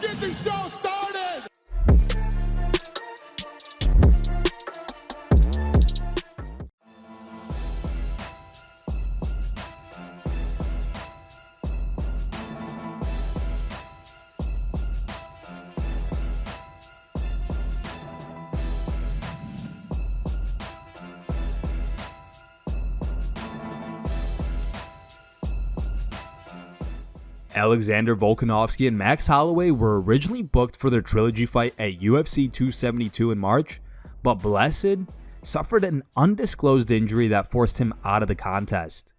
get the show started! Alexander Volkanovski and Max Holloway were originally booked for their trilogy fight at UFC 272 in March, but Blessed suffered an undisclosed injury that forced him out of the contest.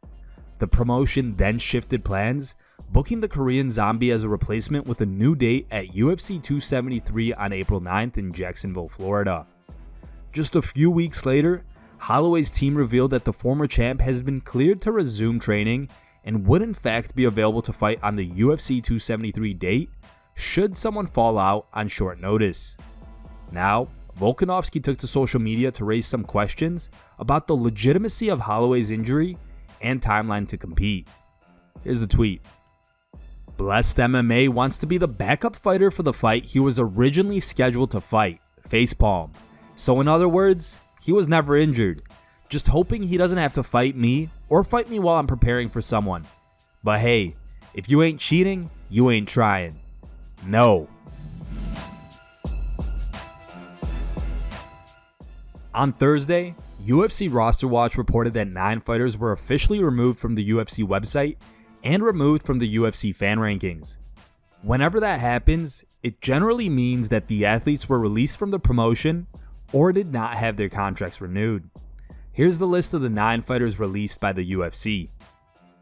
The promotion then shifted plans, booking the Korean Zombie as a replacement with a new date at UFC 273 on April 9th in Jacksonville, Florida. Just a few weeks later, Holloway's team revealed that the former champ has been cleared to resume training and would in fact be available to fight on the UFC 273 date should someone fall out on short notice. Now, Volkanovski took to social media to raise some questions about the legitimacy of Holloway's injury and timeline to compete. Here's the tweet. Blessed MMA wants to be the backup fighter for the fight he was originally scheduled to fight, facepalm. So in other words, he was never injured. Just hoping he doesn't have to fight me or fight me while I'm preparing for someone. But hey, if you ain't cheating, you ain't trying. No. On Thursday, UFC Roster Watch reported that 9 fighters were officially removed from the UFC website and removed from the UFC fan rankings. Whenever that happens, it generally means that the athletes were released from the promotion or did not have their contracts renewed. Here's the list of the 9 fighters released by the UFC.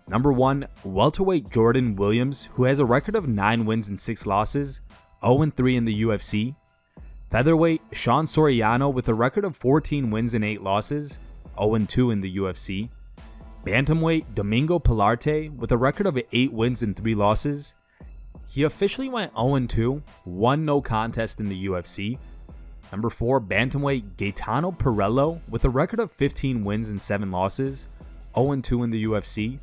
Number 1, welterweight Jordan Williams, who has a record of 9 wins and 6 losses, 0-3 in the UFC. Featherweight Sean Soriano with a record of 14 wins and 8 losses, 0-2 in the UFC. Bantamweight Domingo Pilarte with a record of 8 wins and 3 losses. He officially went 0-2, won no contest in the UFC. Number 4, bantamweight Gaetano Perello with a record of 15 wins and 7 losses, 0-2 in the UFC.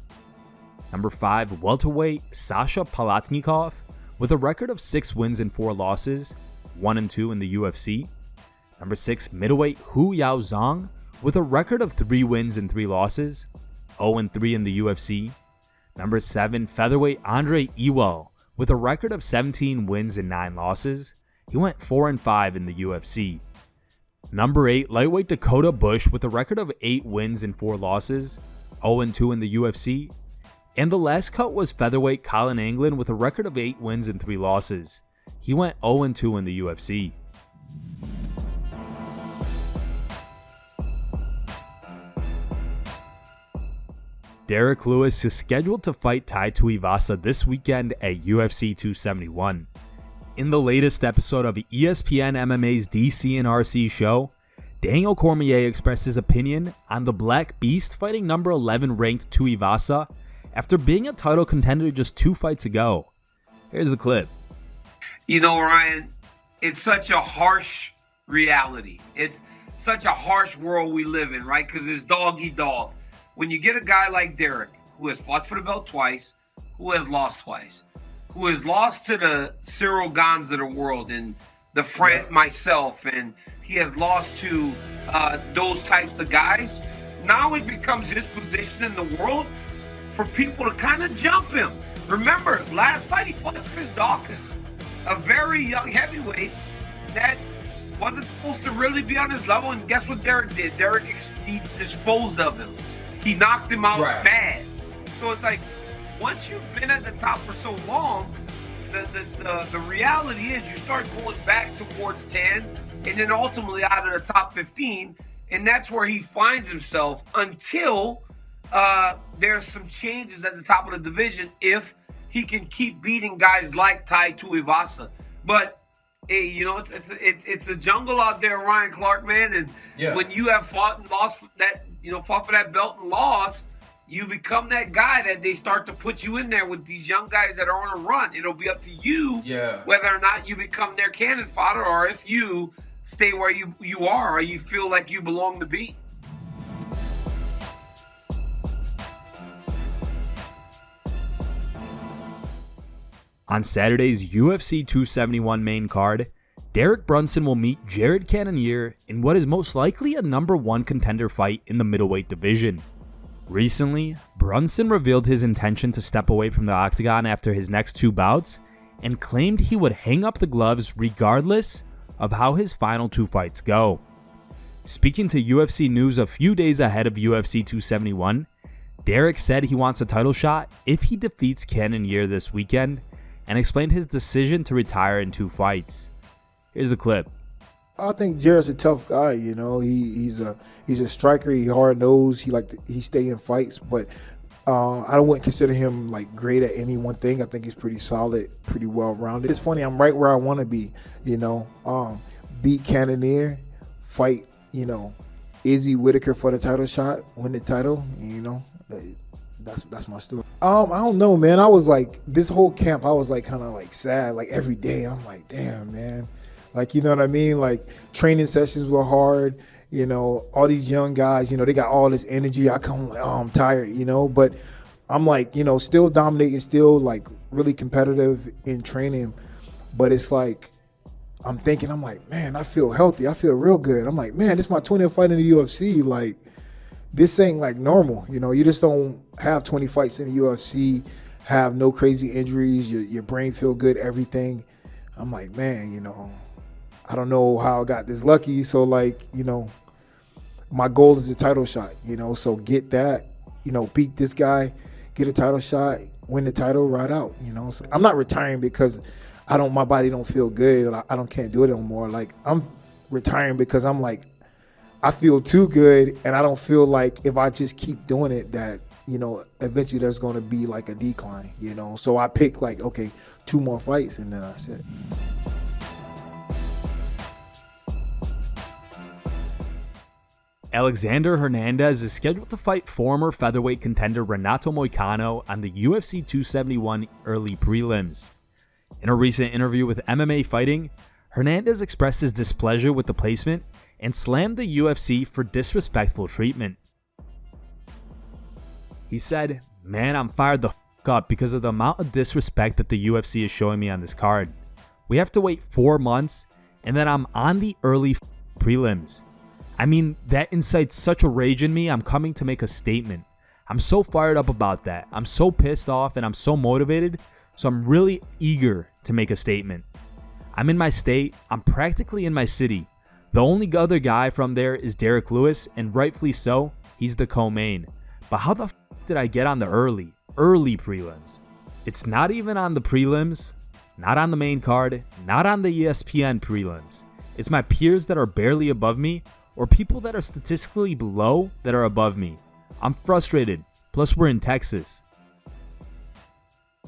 Number 5, welterweight Sasha Palatnikov with a record of 6 wins and 4 losses, 1-2 in the UFC. Number 6, middleweight Hu Yao Zhang with a record of 3 wins and 3 losses, 0-3 in the UFC. Number 7, featherweight Andre Ewell with a record of 17 wins and 9 losses. He went 4-5 in the UFC. Number 8, lightweight Dakota Bush with a record of 8 wins and 4 losses, 0-2 in the UFC. And the last cut was featherweight Colin Anglin with a record of 8 wins and 3 losses. He went 0-2 in the UFC. Derrick Lewis is scheduled to fight Tai Tuivasa this weekend at UFC 271. In the latest episode of ESPN MMA's DC and RC show, Daniel Cormier expressed his opinion on the Black Beast fighting number 11 ranked Tuivasa after being a title contender just 2 fights ago. Here's the clip. You know, Ryan, it's such a harsh reality. It's such a harsh world we live in, right? Because it's dog eat dog. When you get a guy like Derrick, who has fought for the belt twice, who has lost twice, who has lost to the Cyril Gans of the world and the myself, and he has lost to those types of guys. Now it becomes his position in the world for people to kind of jump him. Remember, last fight he fought Chris Dawkins, a very young heavyweight that wasn't supposed to really be on his level, and guess what Derrick did? Derrick he disposed of him. He knocked him out bad. So it's like, once you've been at the top for so long, the reality is you start going back towards 10 and then ultimately out of the top 15, and that's where he finds himself until there's some changes at the top of the division if he can keep beating guys like Tai Tuivasa. But hey, you know, it's a jungle out there, Ryan Clark, man, and when you have fought and lost that, you know, fought for that belt and lost, you become that guy that they start to put you in there with these young guys that are on a run. It'll be up to you whether or not you become their cannon fodder or if you stay where you are or you feel like you belong to be. On Saturday's UFC 271 main card, Derrick Brunson will meet Jared Cannonier in what is most likely a #1 contender fight in the middleweight division. Recently, Brunson revealed his intention to step away from the octagon after his next 2 bouts and claimed he would hang up the gloves regardless of how his final 2 fights go. Speaking to UFC News a few days ahead of UFC 271, Derrick said he wants a title shot if he defeats Cannonier this weekend and explained his decision to retire in 2 fights. Here's the clip. I think Jared's a tough guy. You know, he's a striker. He hard nosed. He stay in fights, but I wouldn't consider him like great at any one thing. I think he's pretty solid, pretty well rounded. It's funny. I'm right where I want to be. You know, beat Cannonier, fight. You know, Izzy Whitaker for the title shot, win the title. You know, that's my story. I don't know, man. I was like, this whole camp, I was like kind of like sad. Like every day, I'm like, damn, man. Like, you know what I mean? Like, training sessions were hard. You know, all these young guys, you know, they got all this energy. I come like, oh, I'm tired, you know. But I'm like, you know, still dominating, still like really competitive in training. But it's like, I'm thinking, I'm like, man, I feel healthy. I feel real good. I'm like, man, this is my 20th fight in the UFC. Like, this ain't like normal. You know, you just don't have 20 fights in the UFC, have no crazy injuries, your brain feel good, everything. I'm like, man, you know, I don't know how I got this lucky. So, like, you know, my goal is a title shot, you know, so get that, you know, beat this guy, get a title shot, win the title, right out, you know. So I'm not retiring because my body don't feel good. Can't do it anymore. Like, I'm retiring because I'm like, I feel too good, and I don't feel like if I just keep doing it that, you know, eventually there's going to be like a decline, you know. So I picked like, okay, 2 more fights, and then I said. Alexander Hernandez is scheduled to fight former featherweight contender Renato Moicano on the UFC 271 early prelims. In a recent interview with MMA Fighting, Hernandez expressed his displeasure with the placement and slammed the UFC for disrespectful treatment. He said, "Man, I'm fired the f*** up because of the amount of disrespect that the UFC is showing me on this card. We have to wait 4 months, and then I'm on the early prelims. I mean, that incites such a rage in me. I'm coming to make a statement. I'm so fired up about that. I'm so pissed off and I'm so motivated, so I'm really eager to make a statement. I'm in my state. I'm practically in my city. The only other guy from there is Derrick Lewis, and rightfully so, he's the co-main. But how the f*** did I get on the early prelims? It's not even on the prelims, not on the main card, not on the ESPN prelims. It's my peers that are barely above me, or people that are statistically below that are above me. I'm frustrated, plus we're in Texas."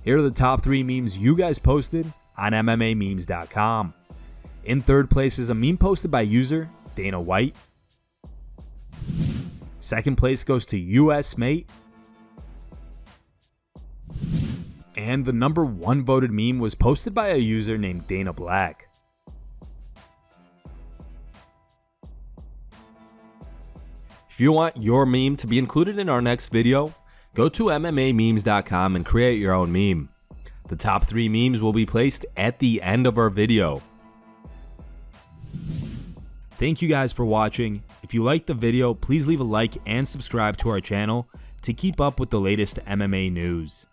Here are the top 3 memes you guys posted on MMAmemes.com. In 3rd place is a meme posted by user Dana White. 2nd place goes to US Mate. And the #1 voted meme was posted by a user named Dana Black. If you want your meme to be included in our next video, go to MMAmemes.com and create your own meme. The top 3 memes will be placed at the end of our video. Thank you guys for watching. If you liked the video, please leave a like and subscribe to our channel to keep up with the latest MMA news.